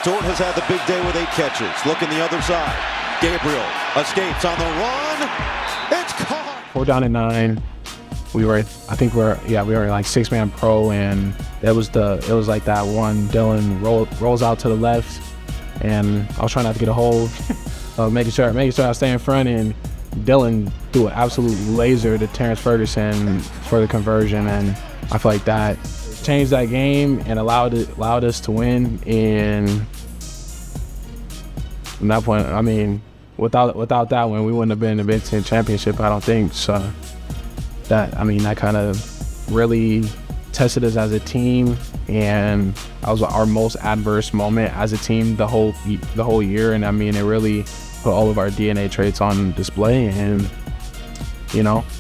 Stewart has had the big day with 8 catches. Looking the other side. Gabriel escapes on the run. It's caught. 4 down and 9. We were like 6-man pro, and it was like that one. Dylan rolls out to the left, and I was trying not to get a hold, making sure I stay in front, and Dylan threw an absolute laser to Terrence Ferguson for the conversion, and I feel like that changed that game and allowed us to win. And from that point, I mean, without that win, we wouldn't have been in the Big Ten championship, I don't think. So that kind of really tested us as a team, and that was our most adverse moment as a team the whole year. And I mean, it really put all of our DNA traits on display, and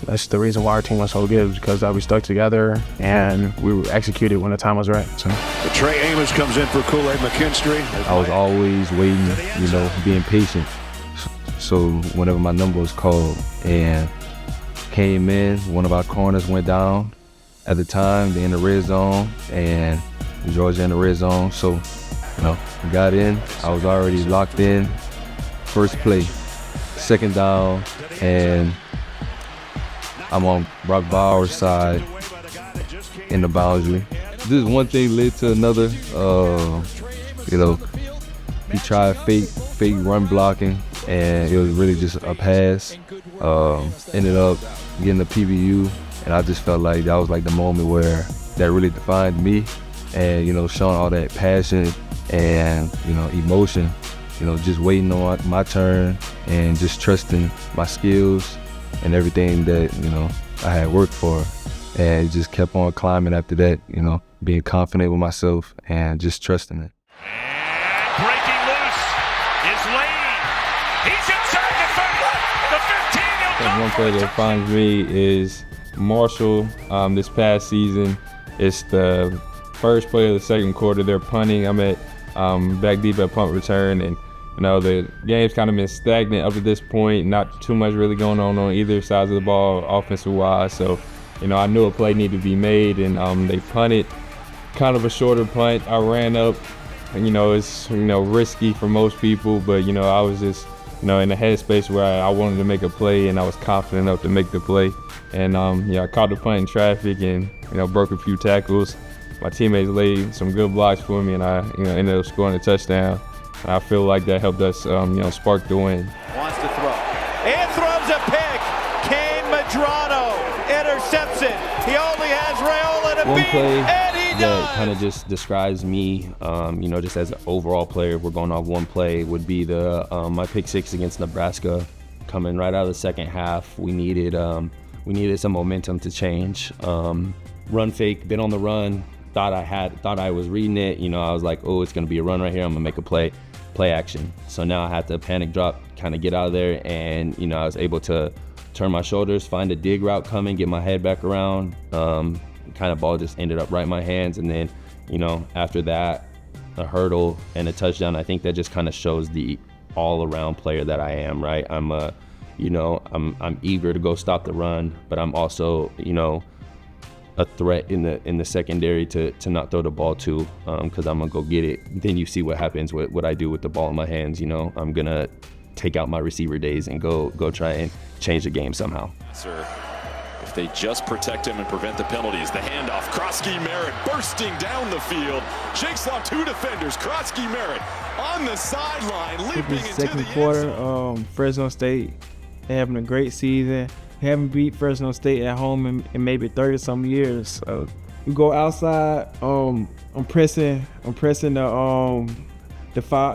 that's the reason why our team was so good, because we stuck together and we executed when the time was right. So Trey Amos comes in for Kool-Aid McKinstry. I was always waiting, being patient. So whenever my number was called and came in, one of our corners went down. At the time, they're in the red zone, and Georgia in the red zone. So, we got in. I was already locked in. First play, second down, and I'm on Brock Bowers' side in the boundary. Just one thing led to another. He tried fake run blocking, and it was really just a pass. Ended up getting the PBU, and I just felt like that was like the moment where that really defined me, and showing all that passion and emotion, just waiting on my turn and just trusting my skills and everything that I had worked for, and it just kept on climbing after that. Being confident with myself and just trusting it. And breaking loose is Lane. He's inside the 15. One player that defines me is Marshall. This past season, it's the first play of the second quarter. They're punting. I'm at back deep at punt return, and the game's kind of been stagnant up to this point. Not too much really going on either sides of the ball, offensive wise. So, I knew a play needed to be made, and they punted. Kind of a shorter punt. I ran up. It's risky for most people, but I was just in the headspace where I wanted to make a play, and I was confident enough to make the play. And I caught the punt in traffic and broke a few tackles. My teammates laid some good blocks for me, and I ended up scoring a touchdown. And I feel like that helped us spark the win. Wants to throw and throws a pick. Kane Medrano intercepts it. He only has Raiola to beat, and he does. That kind of just describes me, just as an overall player. If we're going off one play, would be my pick 6 against Nebraska, coming right out of the second half. We needed some momentum to change. Run fake, been on the run. Thought I was reading it. I was like, oh, it's gonna be a run right here. I'm gonna make a play action. So now I had to panic drop, kind of get out of there, and I was able to turn my shoulders, find a dig route coming, get my head back around. Kind of ball just ended up right in my hands, and then after that, a hurdle and a touchdown. I think that just kind of shows the all-around player that I am. Right, I'm I'm eager to go stop the run, but I'm also a threat in the secondary to not throw the ball to, because I'm gonna go get it. Then you see what happens with what I do with the ball in my hands. I'm gonna take out my receiver days and go try and change the game somehow. If they just protect him and prevent the penalties, the handoff, Krosky Merritt bursting down the field, shakes off 2 defenders. Krosky Merritt on the sideline, leaping into second the quarter. Fresno State having a great season. Haven't beat Fresno State at home in maybe 30-some years. So we go outside. I'm pressing the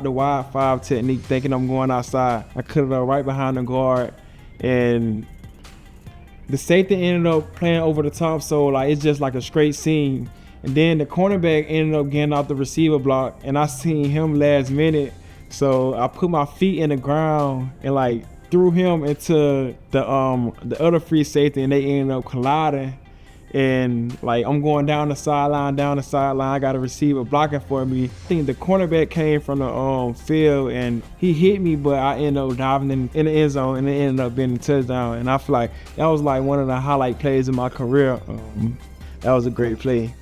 wide 5 technique, thinking I'm going outside. I cut it right behind the guard, and the safety ended up playing over the top. So it's just like a straight seam. And then the cornerback ended up getting off the receiver block, and I seen him last minute. So I put my feet in the ground and threw him into the other free safety, and they ended up colliding. And I'm going down the sideline. I got a receiver blocking for me. I think the cornerback came from the field, and he hit me, but I ended up diving in the end zone, and it ended up being a touchdown. And I feel like that was one of the highlight plays of my career. That was a great play.